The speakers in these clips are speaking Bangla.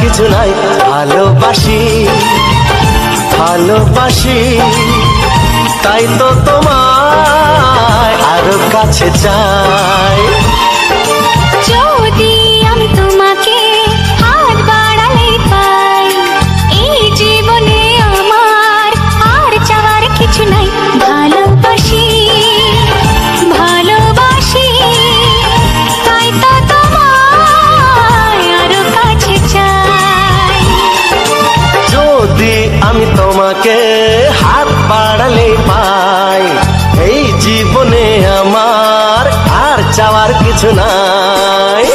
কিছু নাই। ভালোবাসি ভালোবাসি তাই তো তোমায় আরো কাছে চাই। যদি আমি তোমাকে হাত বাড়ালে পাই, এই জীবনে আমার আর চাওয়ার কিছু নাই। ভালোবাসি ভালোবাসি তাই তো তোমায় আরো কাছে চাই। যদি আমি তোমাকে হাত বাড়ালে পাই, এই জীবনে আমার আর চাওয়ার কিছু নাই।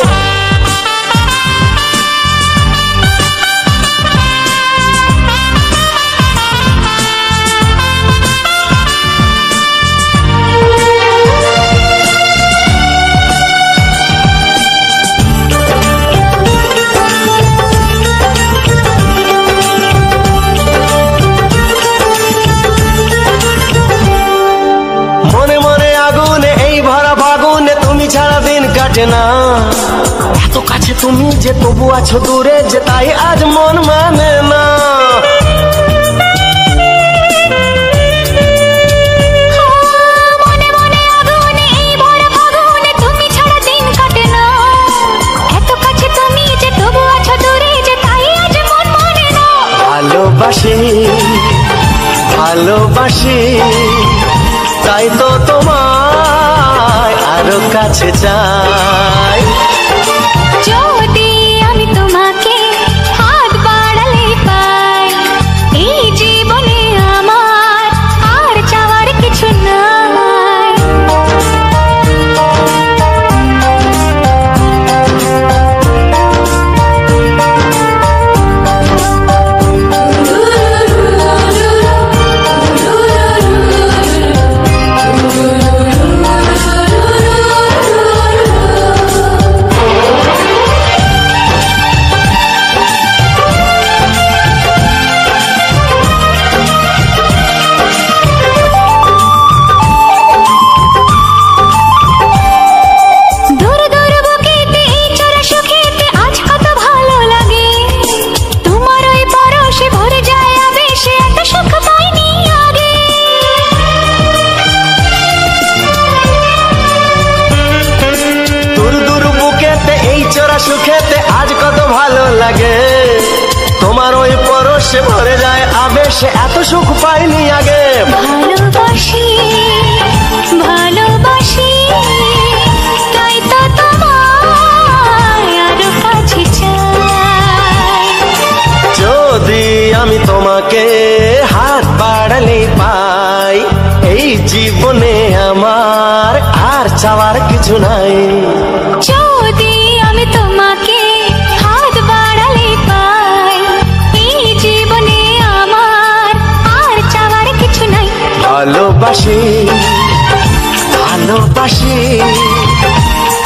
কাটে না এত কাছে তুমি যে তবু আছো দূরে, যে তাই আজ মন মানে না। মনে মনে আগুনে এই ভরা ফাগুনে তুমি ছাড়া দিন কাটে না। এত কাছে তুমি যে তবু আছো দূরে, যে তাই আজ মন মানে না। ভালোবাসি ভালোবাসি তাই তো তোমায় আরো কাছে চাই। যদি আমি তোমাকে হাত বাড়ালে পাই, এই জীবনে আমার আর চাওয়ার কিছু নাই। সুখেতে আজ কত ভালো লাগে, তোমার ওই পরশে ভরে যায় আবেশে, এত সুখ পাইনি আগে। ভালোবাসি ভালোবাসি তাই তো তোমায় আরো কাছে চাই। যদি আমি তোমাকে হাত বাড়ালে পাই, এই জীবনে আমার আর চাওয়ার কিছু নাই। যদি আমি তোমাকে হাত বাড়ালে পাই, এই জীবনে আমার আর চাওয়ার কিছু নাই। ভালোবাসি ভালোবাসি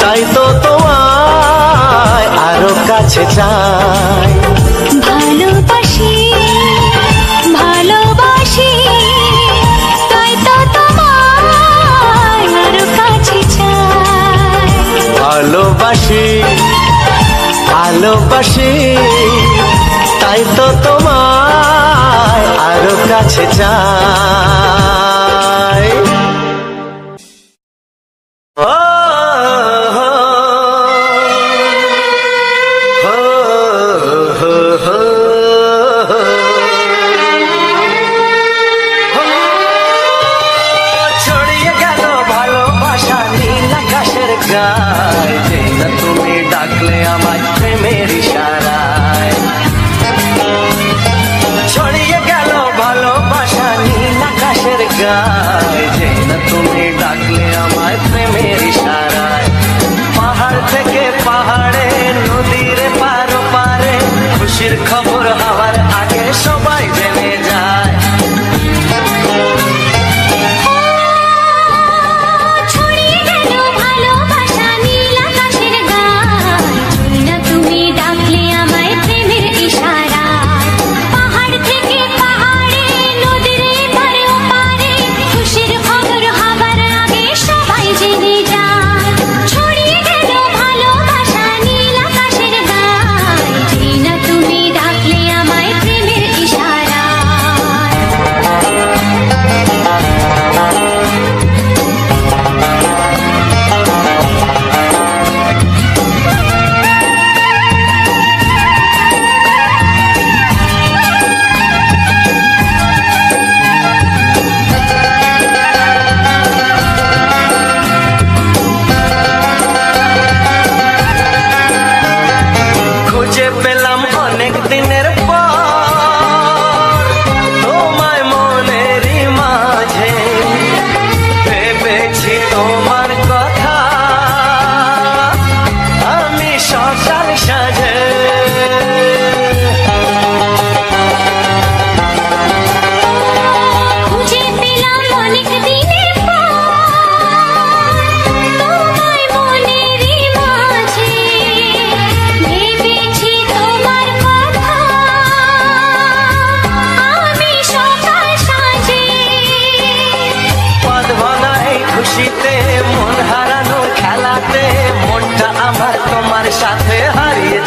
তাই তো তোমায় আরো কাছে চাই। ভালোবাসি ভালোবাসি তাই তো তোমায় আরো কাছে চাই। ভালোবাসি ভালোবাসি তাই তো তোমায় আরো কাছে চাই। ছড়িয়ে গেল ভালোবাসা নীল আকাশের গায়ে, যে না তুমি ডাকলে আমার প্রেমের ইশারায়। ছড়িয়ে গেল ভালোবাসা নীল আকাশের গায়ে, যে না তুমি ডাকলে আমার প্রেমের ইশারায়। পাহাড় থেকে পাহাড়ে নদীর পারো পারে, খুশির খবর হওয়ার আগে সবাই জেনে যায়। ছড়িয়ে গেল ভালোবাসা নীল আকাশের গায়ে, না তুমি ডাকলে আমায় প্রেমের ইশারায়। পাহাড় থেকে পাহাড়ে নদীর পারে পারে, খুশির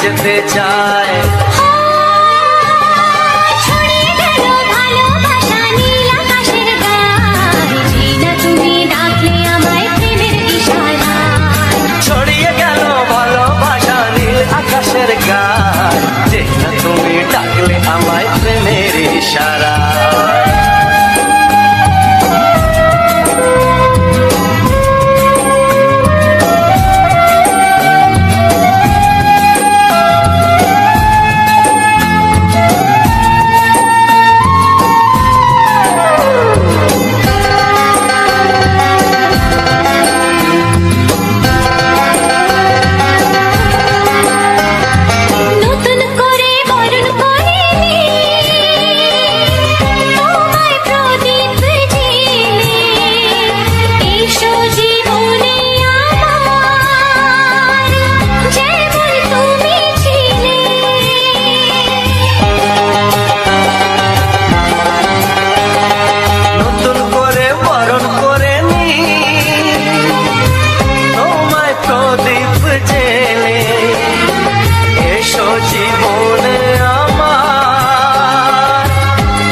যেতে চায়। ছড়িয়ে গেল ভালোবাসা নীল আকাশের গায়ে, চেনা তুমি ডাকলে আমায় প্রেমের ইশারায়। ছড়িয়ে গেল ভালোবাসা নীল আকাশের গায়, চেনা তুমি ডাকলে আমায় প্রেমের ইশারায়। নতুন করে বরণ করে নে, তোমায় প্রদীপ জেলে, এসো জীবনে আমার, যেমন তুমি ছিলে। নতুন করে বরণ করে নি তোমায় প্রদীপ জেলে, এসো জীবনে আমার,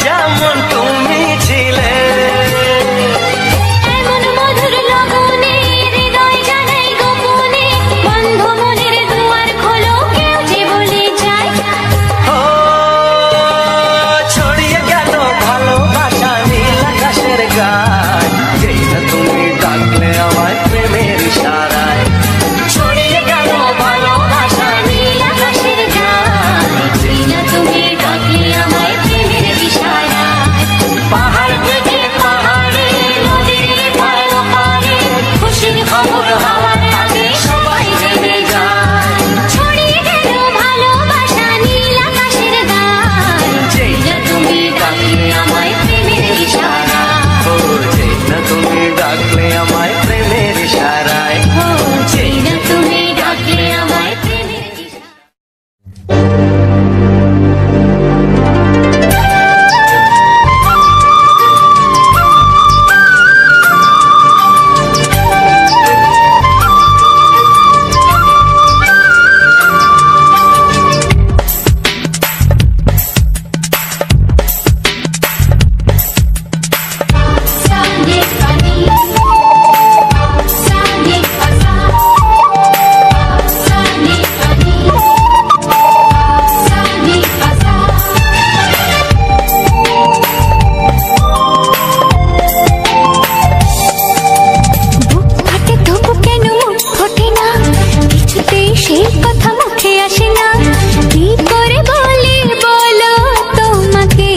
যেমন তুমি ছিলে। এমন মধুর লগনে হৃদয় জানাই গোপনে, বন্ধ মনের দুয়ার খোলো, কেউ যে বলে যায়। ও ছড়িয়ে গেল ভালোবাসা নীল আকাশের গায়, যেই না তুমি ডাকলে আমায় প্রেমের ইশারায়। ছড়িয়ে গেল ভালোবাসা নীল আকাশের গায়, যেই না তুমি ডাকলে আমায় প্রেমের ইশারায়। পাহাড় থেকে পাহাড়ে, নদীর পার পারে, খুশির খবর হওয়ার আগে সবাই জেনে যায়। ছড়িয়ে গেল ভালোবাসা নীল আকাশের গায়ে, যেই না তুমি ডাকলে আমায় প্রেমের ইশারায়। ও যেই না তুমি ডাকলে আমায় প্রেমের ইশারায়। ও যেই না তুমি ডাকলে আমায় প্রেমের ইশারায়। Sani pani, sani pasa, sani pani, sani pasa. বুক ফাটে তবু কেন মুখ ফোটে না, কিছুতেই সেই কথা মুখে আসে না, কি করে বলি বলো তোমাকে।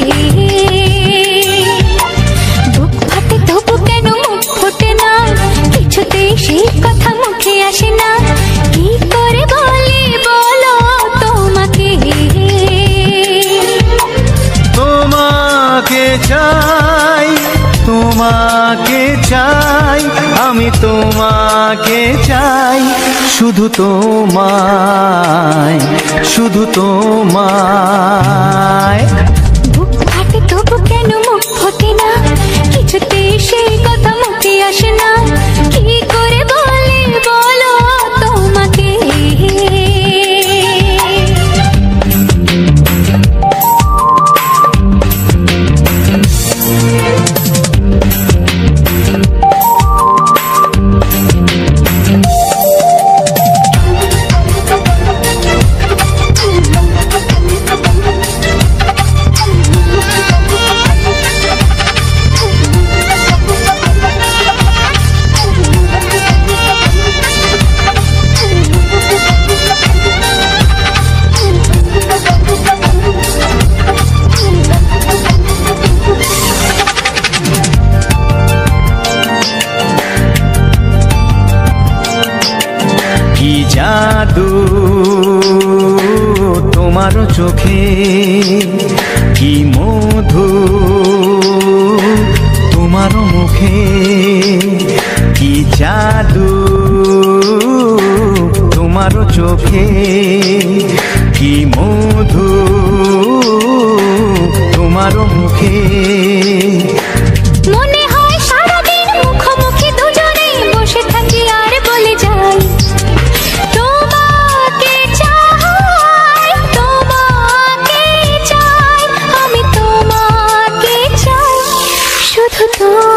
বুক ফাটে তবু কেন মুখ ফোটে না, কিছুতেই সেই কথা মুখে আসে না, কি করে বলি বলো তোমাকে। তোমাকে চাই, তোমাকে চাই, আমি তোমাকে চাই, শুধু তোমায়, শুধু তোমায়। বুক ফাটে তবু কেন মুখ ফোটে না, কিছুতেই সেই কথা মুখে আসে না, কি করে বলি বলো তোমাকে। কি জাদু তোমার চোখে, কি মধু তোমার মুখে, কি জাদু তোমার চোখে, কি মধু তোমার মুখে। মনে হয় সারাদিন মুখোমুখি দুজনে বসে থাকি আর বলে যাই, তোমাকে চাই।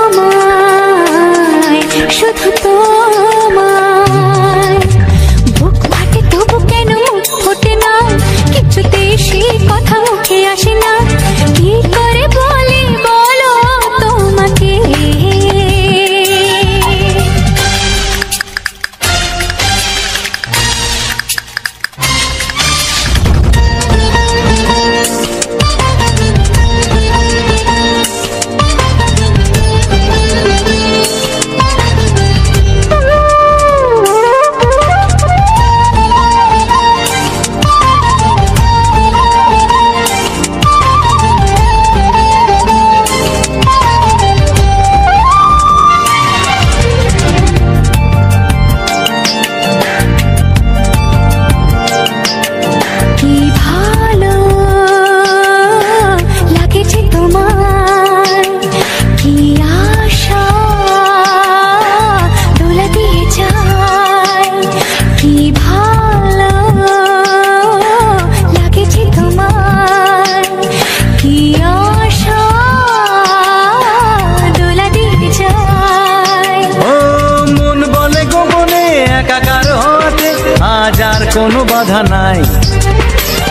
তোমায়, শুধু তোমায়। বুক ফাটে তবু কেন মুখ ফোটে না, কিছুতেই সেই কথা মুখে আসে না। কি করে বলি বলো তোমাকে, কি ভালো লাগেছে তোমার, কি আশা দোলা দিয়ে যায়। কি ভালো লাগেছে তোমার, কি আশা দোলা দিয়ে যায়। ও মন বলে গোপনে একাকার হতে আজ আর কোনো বাধা নাই।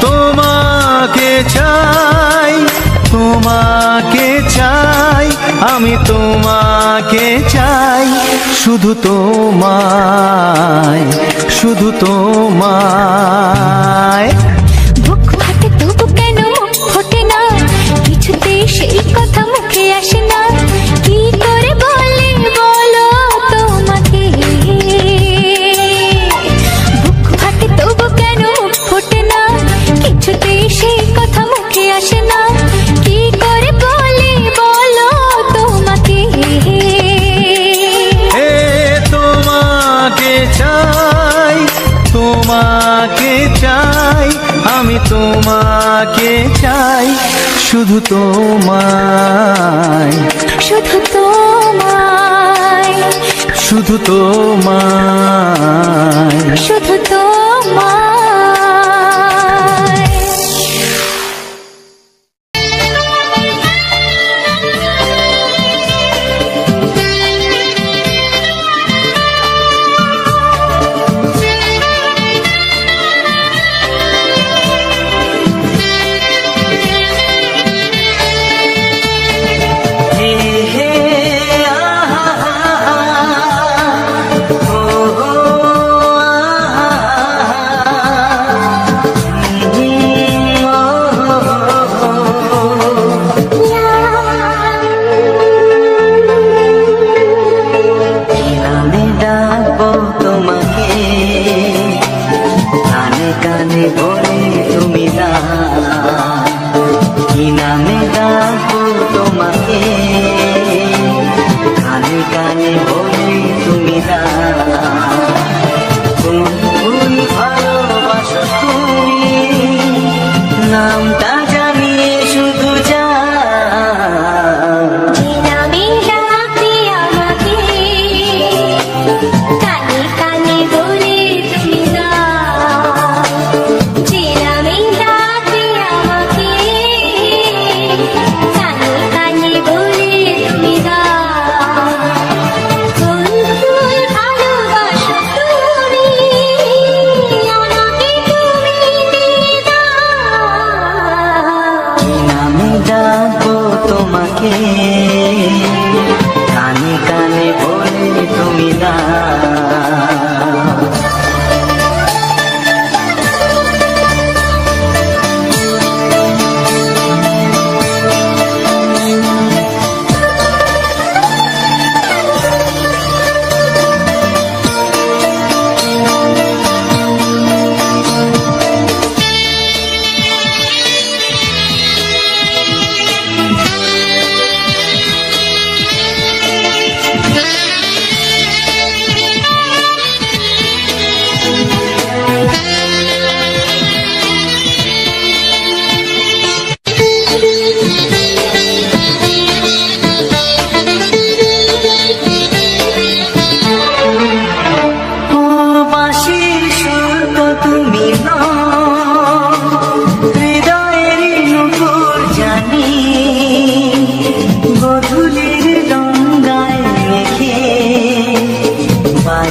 তোমাকে চাই, তোমাকে চাই, আমি তোমাকে চাই, শুধু তোমায়, শুধু তোমায়। বুক ফাটে তবু কেন মুখ ফোটে না, কিছুতেই সেই কথা মুখে আসে না। কি করে বলি বলো তোমাকে, বুক ফাটে তবু কেন মুখ ফোটে না, কিছুতেই সেই কথা মুখে আসে না। কি করে বলি বলো তোমাকে, এ তোমাকে চাই, তোমাকে চাই, আমি তোমাকে চাই, শুধু তোমায়, শুধু তোমায়, শুধু তোমায়। শুধু তোমায়।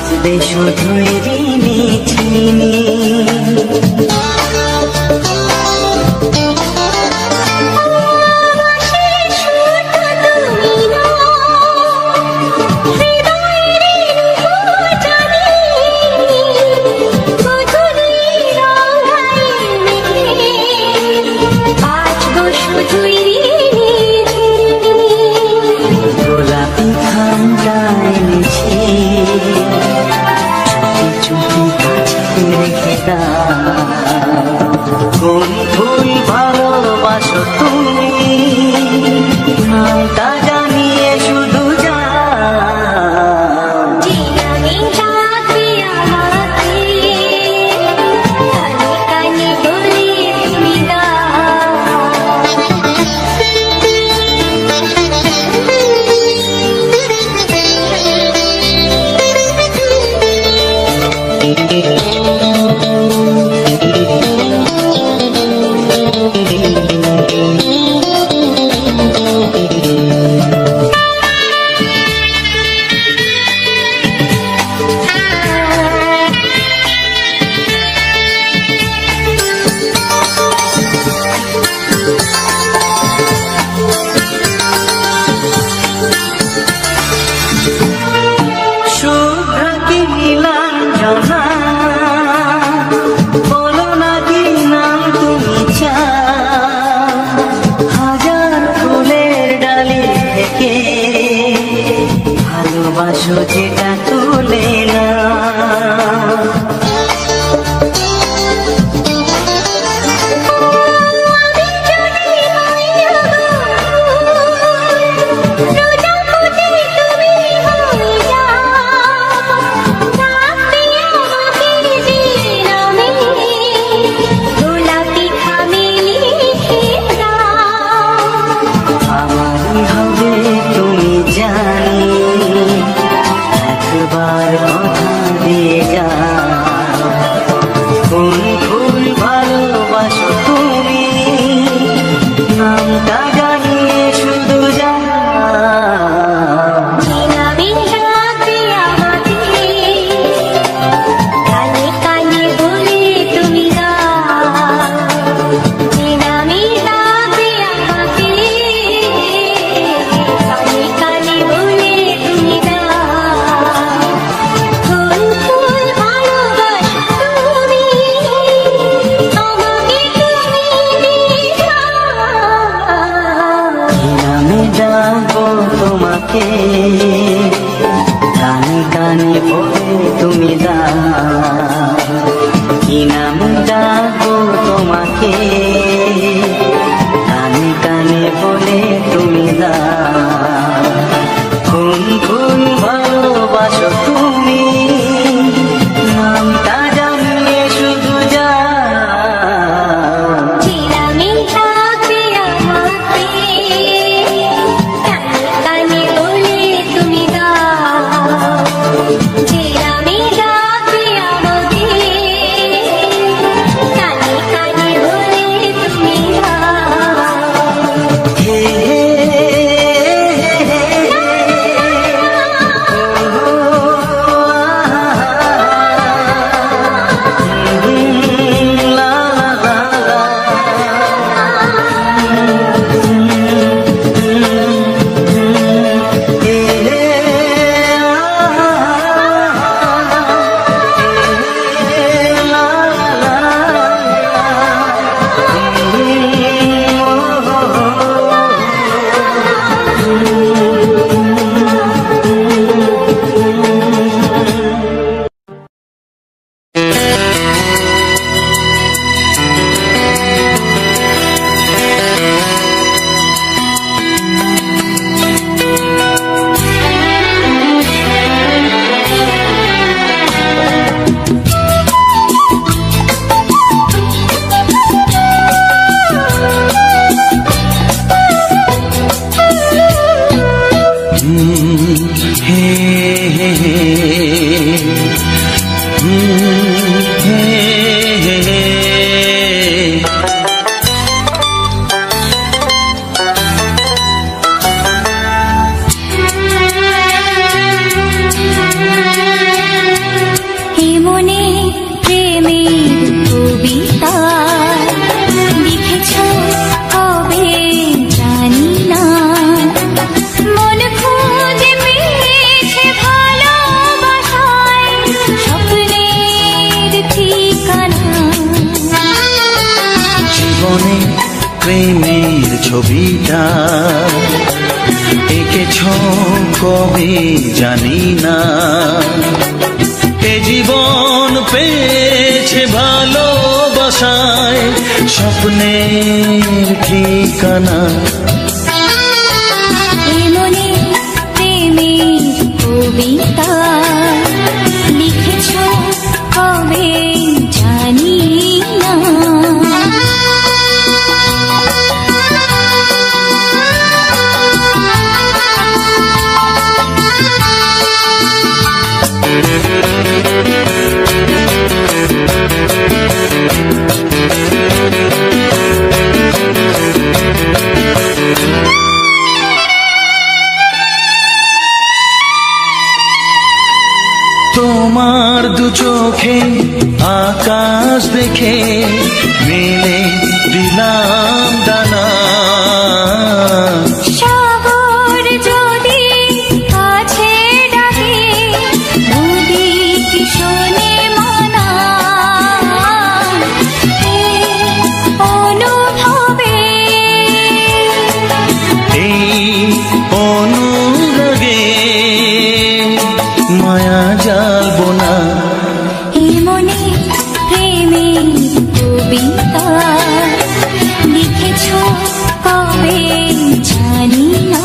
বাজবে শুধুই রিনি ঝিনি। গোলাপি খামটা এনেছি, চুপি চুপি কাছে রেখে দাও। কোন ফুল ভালোবাসো তুমি, নামটা জানিয়ে শুধু ভালোবাসো যেটা তুলে না। আমারই হবে তুমি জানি, একবার কথা দিয়ে যা। কোন ফুল ভালোবাসো তুমি, নামটা জানিয়ে শুধু যা। তোমাকে কানে কানে বলে তুমি দাও, কি নাম ডাকবো তোমাকে, কানে কানে বলে তুমি দাও। কোন কোন ভালোবাসো তুমি, নামটা জানিয়ে শুধু যা। মনে প্রেমের ছবিটা এঁকেছ কবে জানি না। এ জীবন পেয়েছে ভালোবাসায় স্বপ্নের ঠিকানা। মনে প্রেমের কবিতা লিখেছ কবে জানি না। তোমার দু চোখে আকাশ দেখে মেলে দিলাম ডানা। সাগর যদি কাছে ডাকে নদী কি শোনে মানা। এই অনুভবে এই অনুরাগে মায়া জ্বালবো না। এ মনে প্রেমের কবিতা লিখেছ কবে জানি না।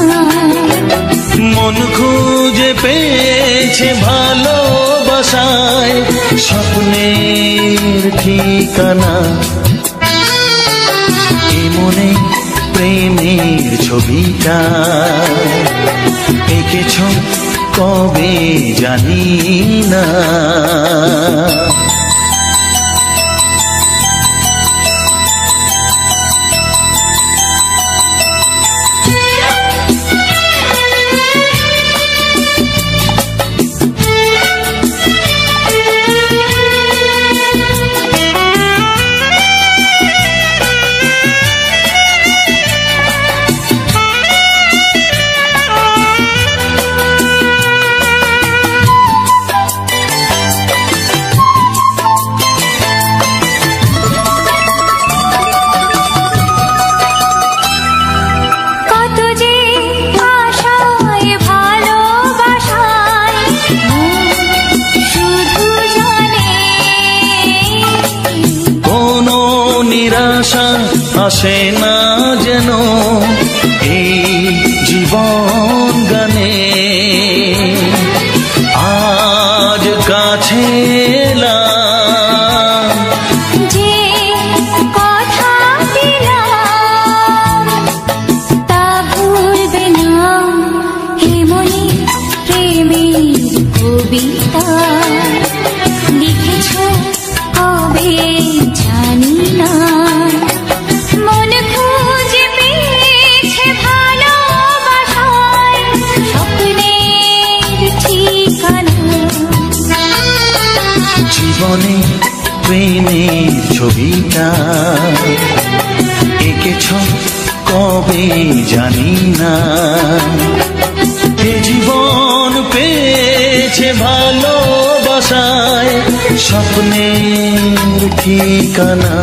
মন খুঁজে পেয়েছে ভালোবাসায় স্বপ্নের ঠিকানা। এ মনে প্রেমের ছবিটা এঁকেছ কবে জানি না। আসে না যেন এই জীবন গানে। আজ কাছে এলাম যে কথা দিলাম তা ভুলবে না। হে মনে প্রেমের কবিতা লিখেছ কবে জানি না। মন খুঁজে পেয়েছে ভালোবাসায় স্বপ্নের ঠিকানা। জীবনে প্রেমের ছবিটা এঁকেছ কবে জানি না। এ জীবন পেয়েছে ভালোবাসায় স্বপ্নের ঠিকানা।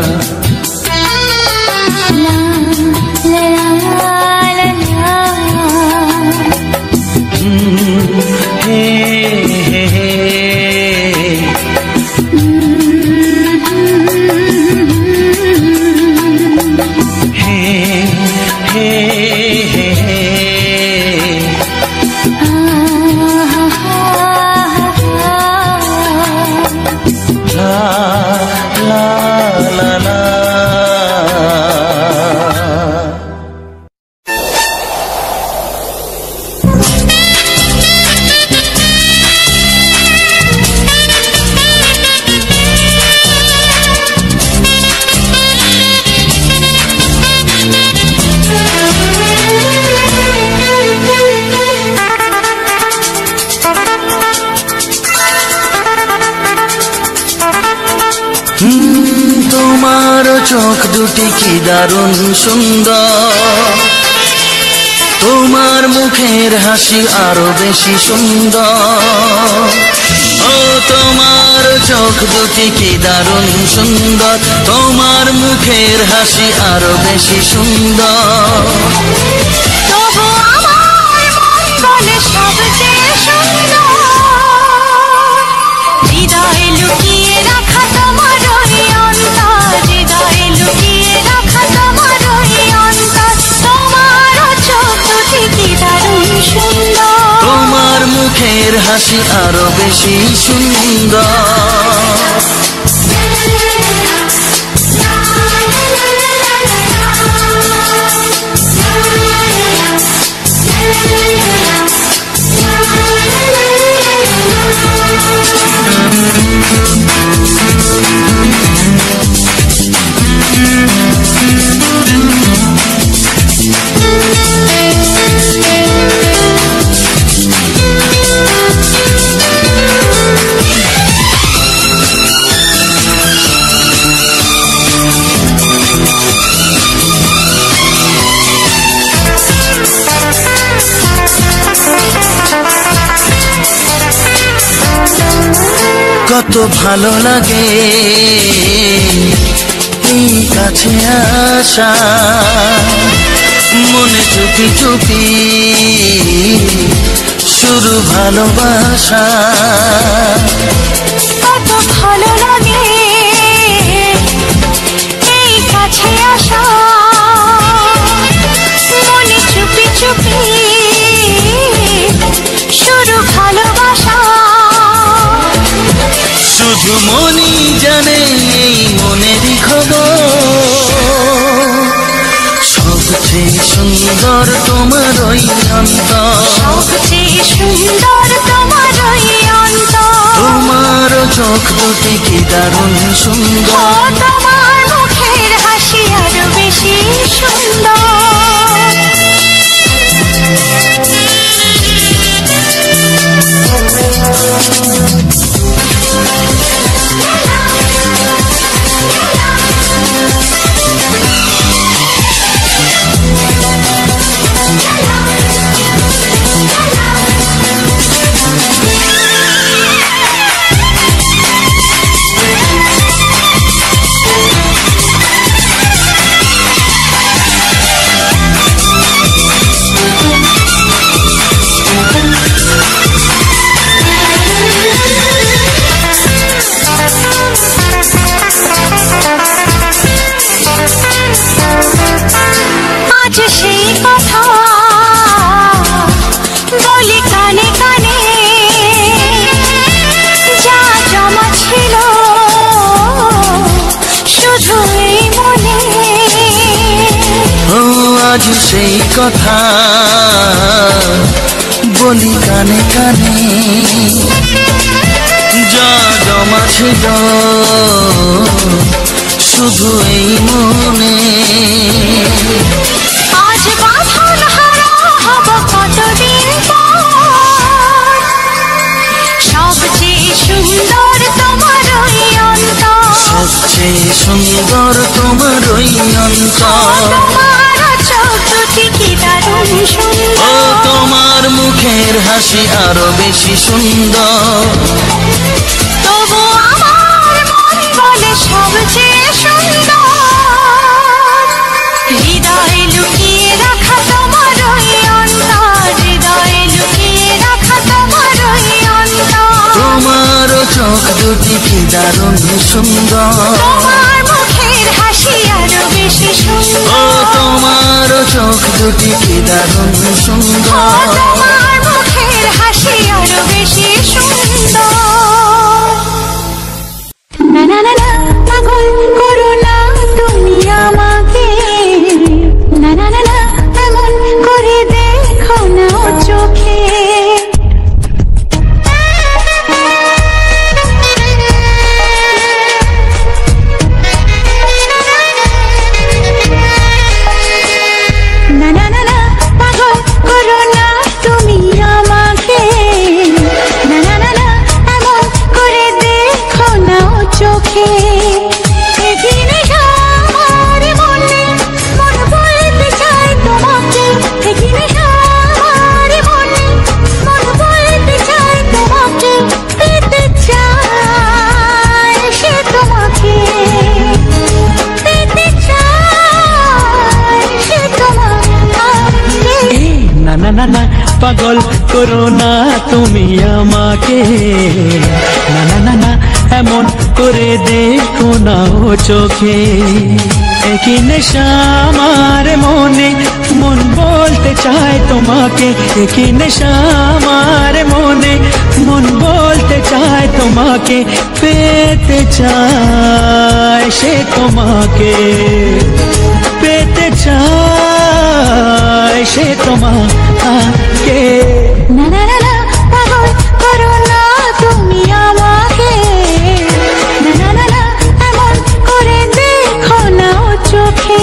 তোমার চোখ দুটি কি দারুণ সুন্দর, তোমার মুখের হাসি আরো বেশি সুন্দর। ও তোমার চোখ দুটি কি দারুণ সুন্দর, তোমার মুখের হাসি আরো বেশি সুন্দর। তবু আমার মন বলে সবচেয়ে সুন্দর, হৃদয়ে লুকিয়ে রাখা তোমার ওই অন্তর, হৃদয়ে লুকিয়ে রাখা তোমার ওই অন্তর। তোমার চোখ দুটি কি দারুণ সুন্দর, তোমার মুখের হাসি আরো বেশি সুন্দর। কত ভালো লাগে এই কাছে আসা, মনে চুপি চুপি শুরু ভালোবাসা। কত ভালো লাগে এই কাছে আসা, মনে চুপি চুপি শুরু ভালোবাসা। শুধু মনই জানে এই মনেরই খবর, সবচেয়ে সুন্দর তোমার ওই অন্তর, সবচেয়ে সুন্দর তোমার ওই অন্তর। তোমার চোখ দুটি কি দারুণ সুন্দর, তোমার মুখের হাসি আরো বেশি সুন্দর। আজ সেই কথা বলি কানে কানে, যা জমা ছিল শুধু এই মনে। ও আজ সেই কথা বলি কানে কানে, যা জমা ছিল শুধু এই মনে। আজ বাঁধন হারা হব কতদিন পর, সবচেয়ে সুন্দর তোমার ওই অন্তর, সবচেয়ে সুন্দর তোমার ওই অন্তর। তোমার চোখ দুটি কি দারুণ ও সুন্দর, তোমার মুখের হাসি আরো বেশি সুন্দর। তবু আমার মন বলে সবচেয়ে সুন্দর, হৃদয়ে লুকিয়ে রাখা তোমার ওই অন্তর, হৃদয়ে লুকিয়ে রাখা তোমার ওই অন্তর। তোমার চোখ দুটি কি দারুণ সুন্দর, তোমার মুখের হাসি আরো বেশি ও সুন্দর, তোমার চোখ দুটি কি দারুণ সুন্দর। তোমার মুখের হাসি আরো বেশি সুন্দর। না না না না, পাগল করো না তুমি আমাকে, না না না না, এমন করে দেখো না চোখে। না না না না, পাগল করো না তুমি আমাকে। তুমি আমাকে, না না না না এমন করে দেখো না ও চোখে। একই নেশা আমার মনে, মন বলতে চায় তোমাকে। একই নেশা আমার মনে, মন বলতে চায় তোমাকে। পেতে চায় সে তোমাকে, পেতে চায় সে তোমাকে। না না না না পাগল করো না তুমি আমাকে, না না না না এমন করে দেখো না ও চোখে।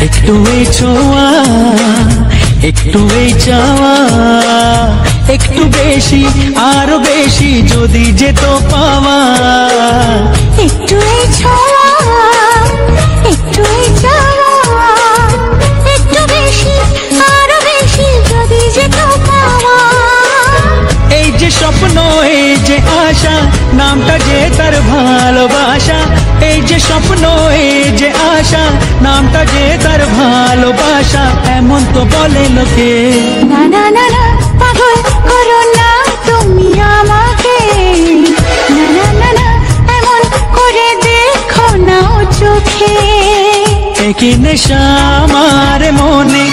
একটু এই ছোঁয়া, একটু এই চাওয়া, একটু বেশি আরো বেশি যদি যেত পাওয়া। একটু এই ছোঁয়া, একটু এই চাওয়া, একটু বেশি আরো বেশি যদি যেত পাওয়া। এই যে স্বপ্ন, এই যে আশা, নামটা যে তার ভালোবাসা। এই যে স্বপ্ন, এই যে আশা, নামটা যে তার ভালোবাসা। এমন তো বলে লোকে, না না না না পাগল করো না তুমি আমাকে, না না না না এমন করে দেখো না ও চোখে। একই নেশা আমার মনে,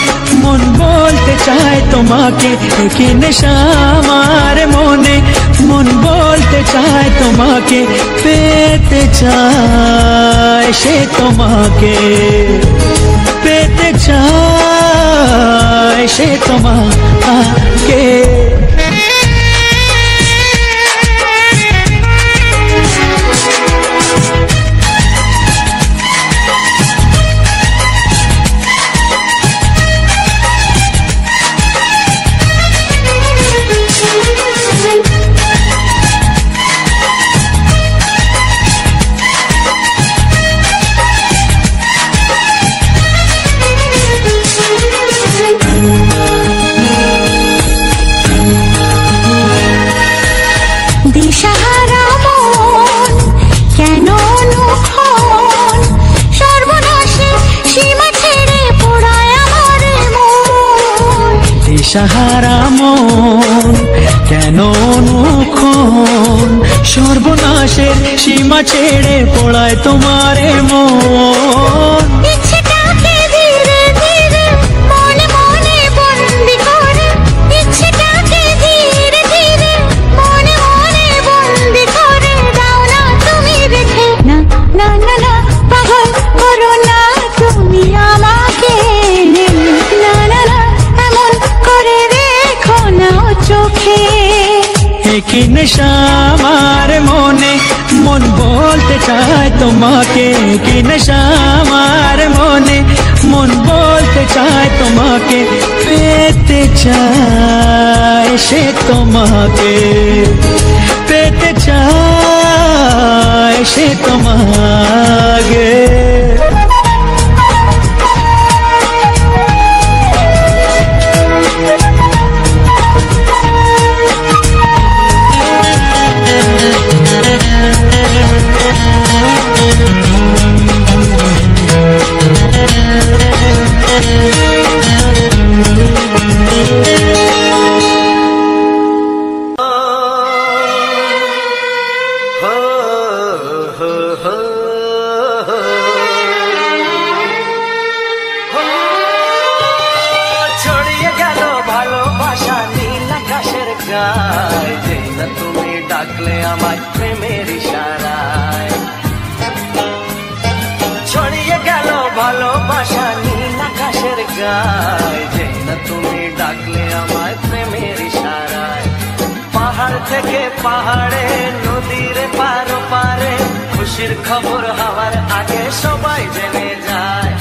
মন বলতে চায় তোমাকে। একই নেশা আমার মনে, মন বলতে চায় তোমাকে। পেতে চায় সে তোমাকে, পেতে চায় সে তোমাকে। দিশাহারা মন কেন অনুক্ষণ, সর্বনাশে সীমা ছেড়ে পোড়ায় আমার মন। দিশাহারা মন কেন অনুক্ষণ, সর্বনাশের সীমা ছেড়ে পড়ায় তোমারে মন। ইচ্ছেটাকে ধীরে ধীরে মনে মনে বন্দি করে, ইচ্ছেটাকে ধীরে ধীরে মনে মনে বন্দি করে দাও না তুমি রেখে। না না না না পাগল করো না তুমি আমাকে, না না না এমন করে রেখো না ও চোখে। একই নেশা আমার মনে, মন বলতে চায় তোমাকে। একই নেশা আমার মনে, মন বলতে চায় তোমাকে। পেতে চায় সে তোমাকে, পেতে চায় সে তোমাকে। ছড়িয়ে গেল ভালোবাসা নীল আকাশের গায়, যেই না তুমি ডাকলে আমায় প্রেমের ইশারায়। ছড়িয়ে গেল ভালোবাসা নীল আকাশের গায়, যেই না তুমি ডাকলে আমায় প্রেমের ইশারায়। পাহাড় থেকে পাহাড়ে, নদীর পার পারে, খুশির খবর হওয়ার আগে সবাই জেনে যায়।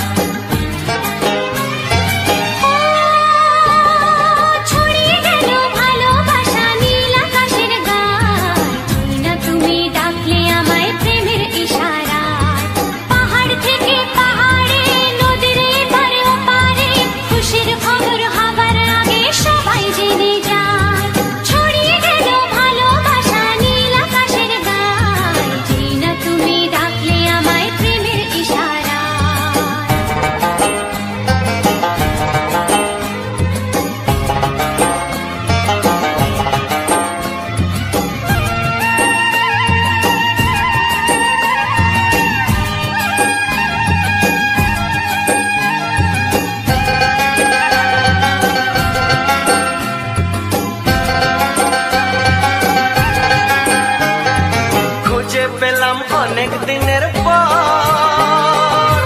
পেলাম অনেক দিনের পর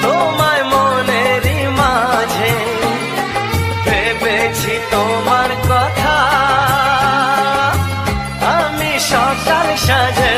তোমায় মনেরই মাঝে, ভেবেছি তোমার কথা আমি সকাল সাজে।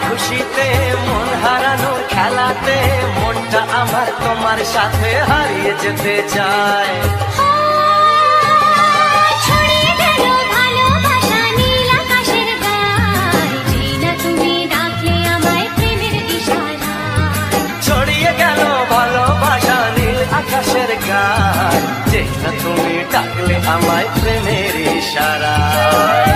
খুশিতে মন হারানোর খেলাতে মনটা আমার তোমার সাথে হারিয়ে যেতে চায়। ছড়িয়ে গেল ভালোবাসা নীল আকাশের গায়ে, যেই না তুমি ডাকলে আমায় প্রেমের ইশারায়। ছড়িয়ে গেল ভালোবাসা নীল আকাশের গায়ে, যেই না তুমি ডাকলে আমায় প্রেমের ইশারায়।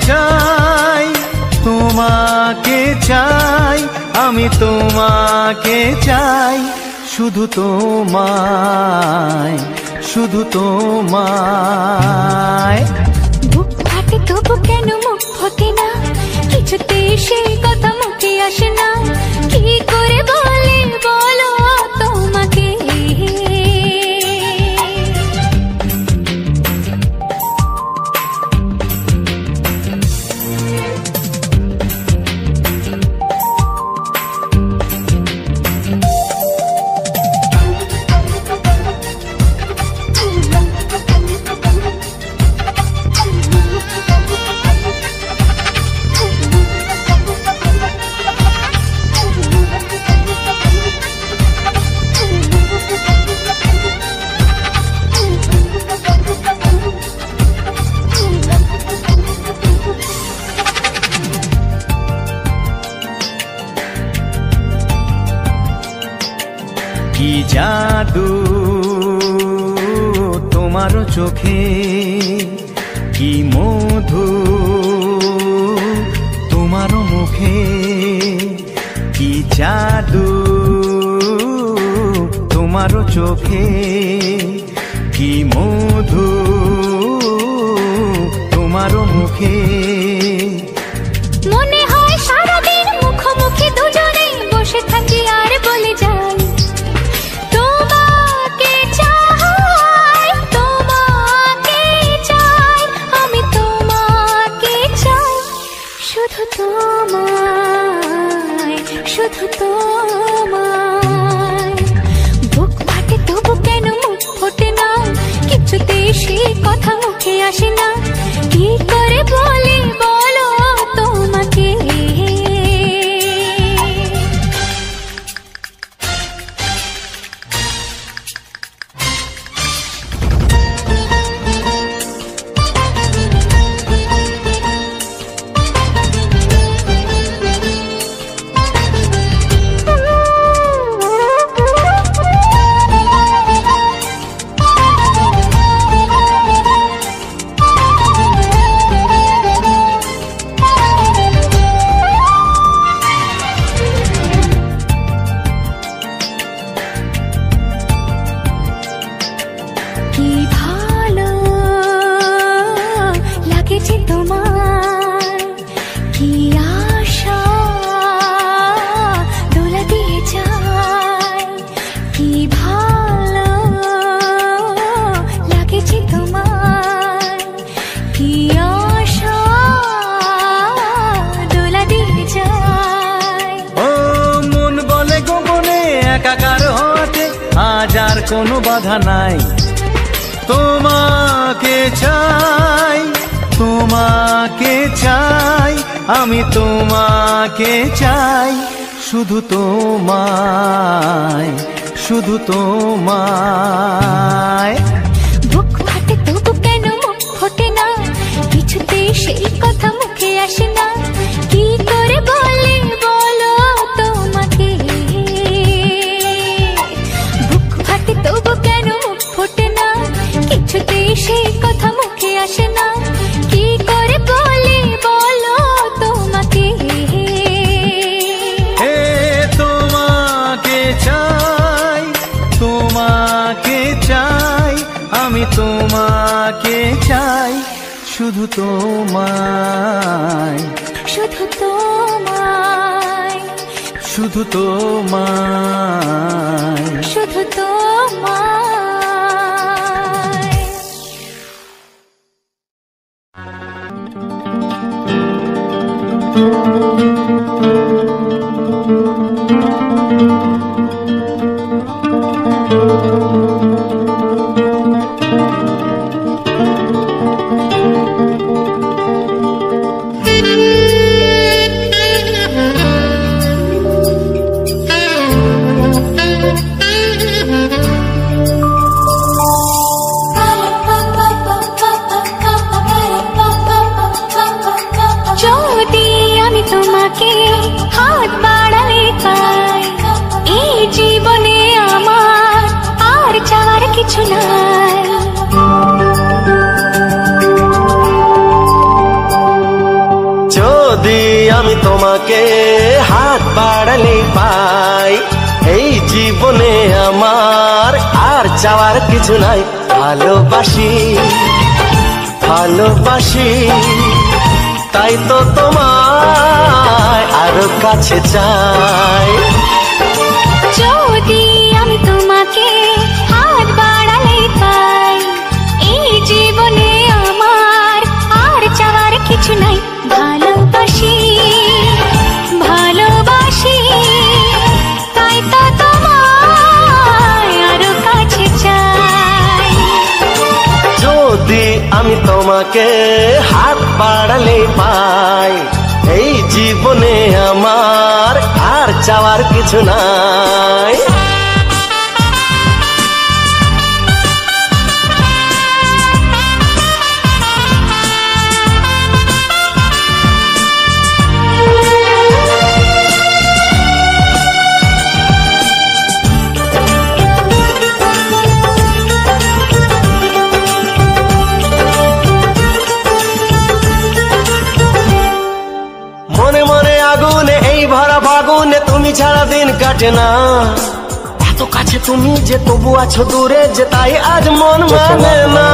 চাই, তোমাকে চাই, আমি তোমাকে চাই, শুধু তোমায়, শুধু তোমায়। বুক ফাটে তবু কেন মুখ ফোটে না, কিছুতে সেই কথা মুখে আসে না, কি করে বলে বলো তোমাকে। কি জাদু তোমার চোখে, কি মধু তোমার মুখে, কি জাদু তোমার চোখে, কি মধু তোমার মুখে। মনে হয় সারাদিন মুখোমুখি দুজনে বসে থাকি আর বলে যাই, তোমাকে চাই, তোমাকে চাই, আমি তোমাকে চাই, শুধু তোমায়, শুধু তোমায়। বুক ফাটে তবু কেন মুখ ফোটে না, কিছুতে সেই কথা মুখে আসে না, কি করে বলি বলো তোমাকে। কি ভালো লাগেছে তোমার, কি আশা দোলা দিয়ে যায়, কি ভালো লাগেছে তোমার, কি আশা দোলা দিয়ে যায়। ও মন বলে গোপনে একাকার হতে আজ আর কোনো বাধা নাই, তোমাকে চাই, তোমাকে চাই, আমি তোমাকে চাই, শুধু তোমায়, শুধু তোমায়। বুক ফাটে তবু কেন মুখ ফোটে না, কিছুতে সেই কথা মুখে আসে না, কি করে বলে বলো তোমাকে। বুক ফাটে তবু কেন মুখ ফোটে না, কিছুতে সেই কথা মুখে আসে না, কি করে বলে বলো তোমাকে। হে তোমাকে চাই, তোমাকে চাই, আমি তোমাকে চাই, শুধু তোমায়, শুধু তোমায়, শুধু তোমায়, শুধু তোমায়। যদি আমি তোমাকে হাত বাড়ালে পাই, এই জীবনে আমার আর চাওয়ার কিছু নাই। যদি আমি তোমাকে হাত বাড়ালে পাই, এই জীবনে আমার আর চাওয়ার কিছু নাই। ভালোবাসি ভালোবাসি, তাই তো তোমায় আরো কাছে চাই। যদি আমি তোমাকে হাত বাড়ালে পাই, এই জীবনে আমার আর চাওয়ার কিছু নাই। ভালোবাসি ভালোবাসি, তাই তো তোমায় আরো কাছে চাই। যদি আমি তোমাকে হাত বাড়ালে পাই, এই জীবনে আমার আর চাওয়ার কিছু নাই। মনে মনে আগুনে এই ভরা ফাগুনে তুমি ছাড়া দিন কাটে না। এত কাছে তুমি যে তবু আছো দূরে, যে তাই আজ মন মানে না।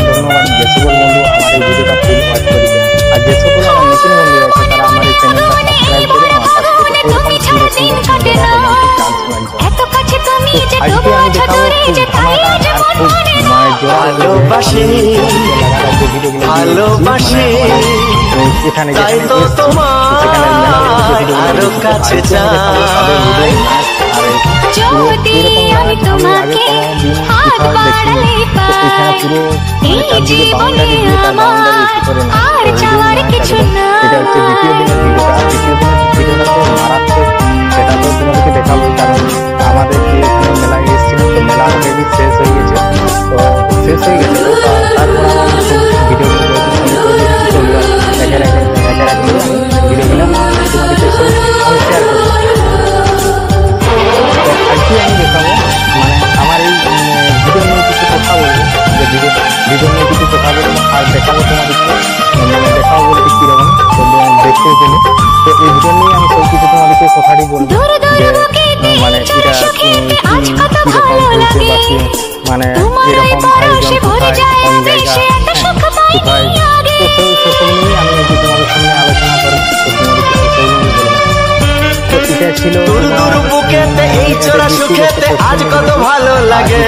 ধন্যবাদ যে সকল বন্ধু আমার এই ভিডিওটা ফুল ওয়াচ করেছে, আর যে সকল আমার নতুন বন্ধু আছে তারা আমার এই চ্যানেলটা সাবস্ক্রাইব করে আমার পাশে থাকবে। এরকম সুন্দর সুন্দর ভিডিও রোমান্টিক ডান্স ম্যাচ। এত কাছে তুমি যে আজকে তবু আমি আছো দেখাবো দূরে, খুব যে তাই ধামাকা আজ আর মন খুব মানে না। মায়ের জোড়া ভালোবাসি ভালোবাসি, এখানে তাই তো তোমায় আরো কাছে চাই। যদি আমি তোমাকে হাত বাড়ালে পাই, এই জীবনে আমার আর চাওয়ার কিছু নাই। এটা হচ্ছে দ্বিতীয় দিনের ভিডিওটা। দ্বিতীয় দিনের ভিডিওটা তো মারাত্মক, সেটা তো তোমাদেরকে দেখাবো, কারণ আমাদের যে এখানে মেলায় এসেছিল তো মেলা অলরেডি শেষ হয়ে গেছে। তো শেষ হয়ে গেছে তো তারপর আমি ভিডিওগুলো একের এক ভিডিওগুলো তোমাদেরকে সব শেয়ার করবো। তো আজকে আমি দেখাবো, মানে আমার এই ভিডিও নিয়ে কিছু কথা বলবো, যে ভিডিও নিয়ে কিছু কথা বলবো আর দেখাবো তোমাদেরকে, মানে দেখাবো বলতে কীরকম তো দেখতে পেলে। তো এই ভিডিও নিয়ে আমি সব কিছু তোমাদেরকে কথাটি বলবো, যে মানে এটা কীরকম হয়েছে বা কি, মানে এরকম আয়োজন কোথায়, কোন জায়গা, কোথায়, তো সেসব নিয়ে আমি একটু তোমাদের সামনে আলোচনা করবো। তো তোমাদেরকে সেসব নিয়ে বলবো। তো এটা ছিল দূর দূর বুকেতে এই চোরা সুখেতে আজ কত ভালো লাগে।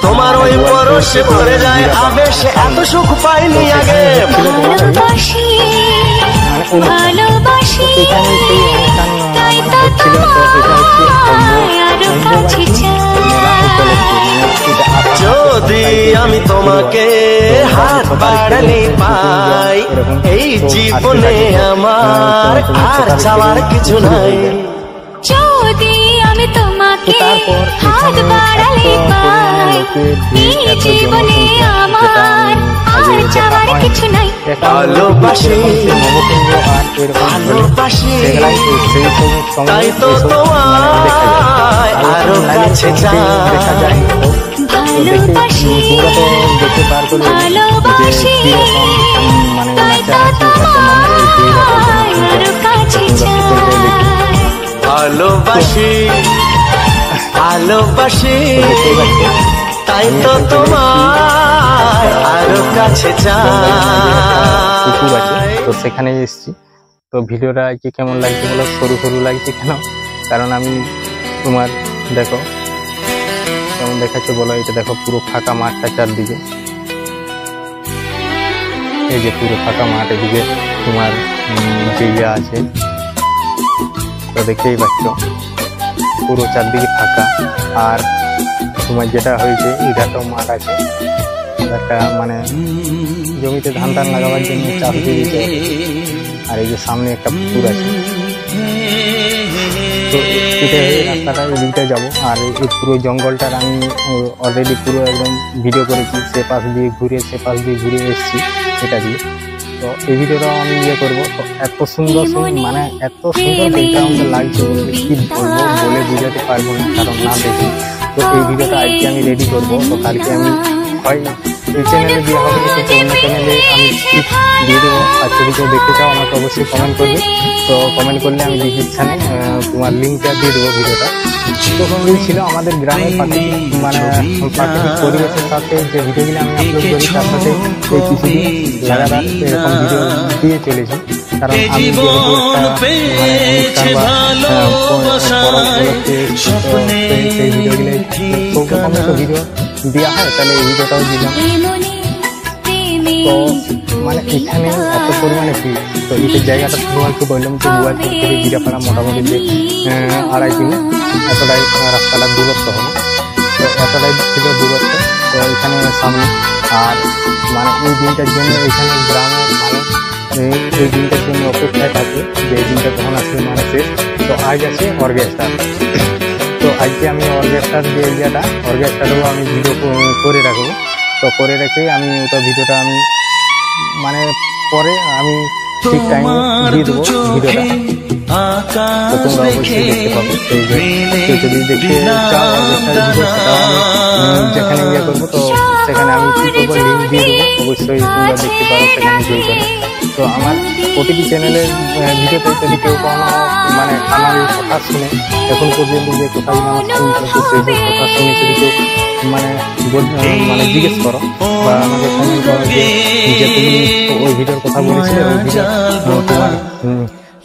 তোমার ওই পরশে ভরে যায় আবেশে, এত সুখ পাইনি আগে। ভালোবাসি ভালোবাসি, তাই তো তোমায় আরো কাছে চাই। যদি আমি তোমাকে হাত বাড়ালে পাই, এই জীবনে আমার আর চাওয়ার কিছু নাই। যদি আমি তোমাকে হাত বাড়ালে পাই, এই জীবনে আমার আর চাওয়ার কিছু নাই। ভালোবাসি ভালোবাসি, তাই তো তোমায় আরো কাছে চাই। ভালোবাসি ভালোবাসি, তাই তো তোমায় আরো কাছে চাই। ভালোবাসি ভালোবাসি, তাই তো তোমায় আরো কাছে পুকুর আছে, চাই। তো সেখানে এসেছি। তো ভিডিওটা কি কেমন লাগছে বলো, সরু সরু লাগছে কেন? কারণ আমি তোমার দেখো কেমন দেখাচ্ছে বলো। এটা দেখো পুরো ফাঁকা মাঠটা চারদিকে, এই যে পুরো ফাঁকা মাঠ, এদিকে তোমার যে ইয়ে আছে তো দেখতেই পাচ্ছ পুরো চারদিকে ফাঁকা। আর তোমার যেটা হয়েছে এধারটাও মাঠ আছে, একটা মানে জমিতে ধান টান লাগাবার জন্য চাষ দিয়ে দিতে হবে। আর এই যে সামনে একটা পুকুর আছে, তো এটা রাস্তাটা এদিকটা যাবো। আর এই পুরো জঙ্গলটার আমি অলরেডি পুরো একদম ভিডিও করেছি, সে পাশ দিয়ে ঘুরে এসেছি এটা দিয়ে। তো এই ভিডিওটাও আমি ইয়ে করবো। তো এত সুন্দর মানে এত সুন্দর ব্যাকগ্রাউন্ডে লাগছে বলতে কি বলবো, বলে বোঝাতে পারবো না, কারণ না দেখি। তো এই ভিডিওটা আজকে আমি রেডি করবো, তো কালকে আমি হয় এই চ্যানেলে দেওয়া হবে কিন্তু অন্য চ্যানেলে আমি ঠিক দিয়ে দেবো। আর যদি কেউ দেখতে চাও আমাকে অবশ্যই কমেন্ট করবে, তো কমেন্ট করলে আমি ডিসক্রিপশানে তোমার লিঙ্কটা দিয়ে দেবো ভিডিওটা। তো বন্ধু ছিল আমাদের গ্রামের প্রাকৃতিক প্রাকৃতিক পরিবেশের সাথে যে ভিডিওগুলো আমি আপলোড করি তার সাথে এই কিছুদিন লাগাতার এরকম ভিডিও দিয়ে চলেছি। কারণ আমি যেহেতু সেই ভিডিওগুলো সব রকমের তো ভিডিও দেওয়া হয়, তাহলে এই ভিডিওটাও দিলাম। তো মানে এখানে এত পরিমাণে ভিড়, তো এই জায়গাটা শুধুমাত্র বললাম যে মোবাইল থেকে জিরাপাড়া মোটামুটি যে 2.5 কিমি এতটাই রাস্তাটার দূরত্ব হবে। তো এতটাই ছিল দূরত্ব, তো এখানে সামনে। আর মানে এই দিনটার জন্য এখানে গ্রামের মানুষ এই দিনটার জন্য অপেক্ষায় থাকে যে এই দিনটা কখন আসবে মানে শেষ। তো আজ আছে অর্কেস্ট্রা, তো আজকে আমি অর্কেস্ট্রার যে এরিয়াটা অর্কেস্ট্রাটাও আমি ভিডিও করে রাখবো। তো করে রেখে আমি ওটা ভিডিওটা আমি মানে পরে আমি ঠিক টাইমে দিয়ে দেবো ভিডিওটা। তো তোমরা অবশ্যই দেখতে পাবে। তো যদি দেখতে চাও অর্কেস্ট্রার ভিডিও সেটাও আমি যেখানে ইয়ে করবো, তো সেখানে আমি কী করবো লিঙ্ক দিয়ে দেবো, অবশ্যই তোমরা দেখতে পারো সেখানে জয় করো। তো আমার প্রতিটি চ্যানেলের ভিডিওতে যদি কেউ কোনো মানে আমার এই কথা শুনে এখন পর্যন্ত যে কথাগুলো আমার শুনছে সেই কথা শুনে যদি কেউ মানে জিজ্ঞেস করো বা আমাকে কমেন্ট করো যে তুমি ওই ভিডিওর কথা বলেছিলে, ওই ভিডিও তোমার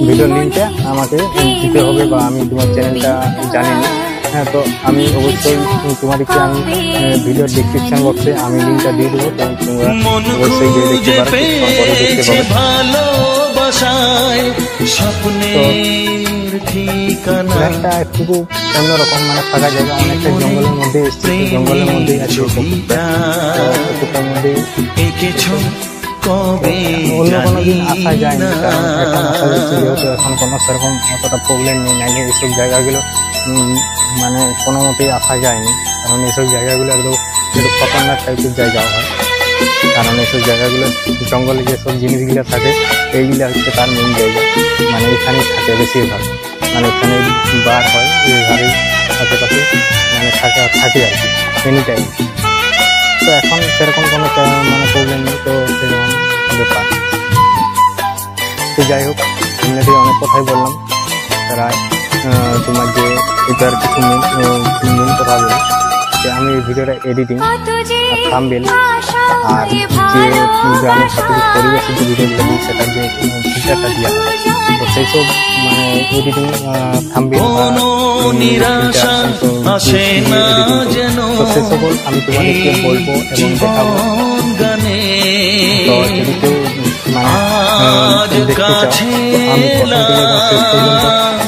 ভিডিওর লিঙ্কটা আমাকে দিতে হবে বা আমি তোমার চ্যানেলটা জানি না। হ্যাঁ, তো আমি অবশ্যই তোমাদেরকে আমি ভিডিওর ডিসক্রিপশন বক্সে আমি লিঙ্কটা দিয়ে দেবো, তো তোমরা অবশ্যই গিয়ে দেখতে পারো, পরে দেখতে পাবে। একটা একটু অন্যরকম মানে ফাঁকা জায়গা, অনেকটা জঙ্গলের মধ্যে এসছে, জঙ্গলের মধ্যেই আছে পুকুরটার মধ্যে। অন্য কোনো দিন আসা যায়নি, কারণ এখন আসা যাচ্ছে যেহেতু এখন কোনো সেরকম অতটা প্রবলেম নেই। নাইলে এইসব জায়গাগুলো মানে কোনো মতেই আসা যায়নি, কারণ এইসব জায়গাগুলো একটু খতরনাক টাইপের জায়গা হয়। কারণ এইসব জায়গাগুলো জঙ্গলে যেসব জিনিসগুলো থাকে এইগুলো হচ্ছে তার মেন জায়গা, মানে এখানেই থাকে বেশিরভাগ, মানে এখানে বার হয় এভাবেই আশেপাশে মানে থাকে আর কি এনি টাইম। তো এখন সেরকম কোনো মানে প্রবলেম নেই, তো সেরকম ব্যাপার। তো যাই হোক, এমনিতে অনেক কথাই বললাম, প্রায় তোমার যে এটার কিছু মেন কথা বলি যে আমি এই ভিডিওটা এডিটিং আর থাম্বনেল আর যে গ্রামের প্রাকৃতিক পরিবেশের যে ভিডিওগুলো দিই সেটার যে ফিচারটা দেওয়া হয়, তো সেই সব মানে এডিটিং থাম্বনেল তো সে সকল আমি তোমাদেরকে বলবো এবং দেখাবো। তো যদি কেউ মানে দেখতে চাও, তো আমি প্রথম থেকে শেষ পর্যন্ত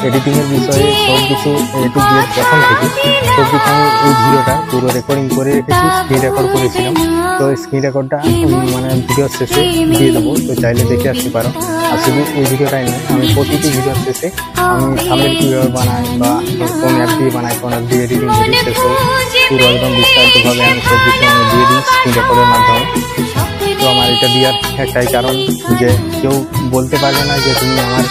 এডিটিংয়ের বিষয়ে সব কিছু একটু দিয়ে প্রথম থেকে সব কিছু আমি এই ভিডিওটা পুরো রেকর্ডিং করে রেখেছি, স্ক্রিন রেকর্ড করেছিলাম। তো স্ক্রিন রেকর্ডটা মানে ভিডিওর শেষে দিয়ে দেবো, তো চাইলে দেখে আসতে পারো। আর শুধু এই ভিডিওটাই নয়, আমি প্রতিটি ভিডিওর শেষে আমি থাম্বনেল কীভাবে বানাই বা কোন অ্যাপ দিয়ে বানাই, কোন অ্যাপ দিয়ে এডিটিং করি, সেসব পুরো একদম বিস্তারিতভাবে আমি সব কিছু আমি দিয়ে দিই স্ক্রিন রেকর্ডের মাধ্যমে। তো আমার এটা দেওয়ার একটাই কারণ যে কেউ বলতে পারবে না যে তুমি আমার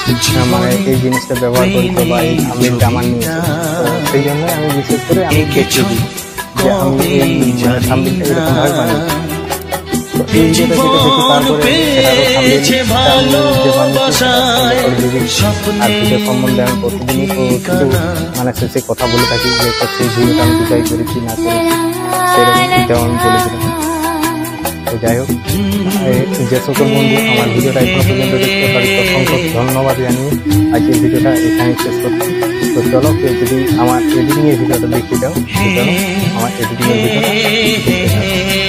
মানে এই জিনিসটা ব্যবহার করেছো বা এই থাম্বনেলটা আমার নিয়েছো। তো সেই জন্যই আমি বিশেষ করে আমি দেখিয়ে দিই যে আমি এই থাম্বনেলটা এরকমভাবে বানাই। তো এই ভিডিওটা যেটা দেখি তারপরে আর ভিডিও সম্বন্ধে আমি প্রতিদিনই কিছু মানে শেষে কথা বলে থাকি যে সেই ভিডিওটা আমি কোথায় করেছি না করেছি সেরকম আমি বলেছিলাম। তো যাই হোক, যে সকল বন্ধু আমার ভিডিওটা এখন পর্যন্ত দেখতে পারি অসংখ্য ধন্যবাদ জানিয়ে আজকের ভিডিওটা এখানে শেষ করছি। তো চলো, কেউ যদি আমার এডিটিংয়ের ভিডিওটা দেখতে চাও, চলো আমার এডিটিংয়ের ভিডিওটা দেখতে চাও।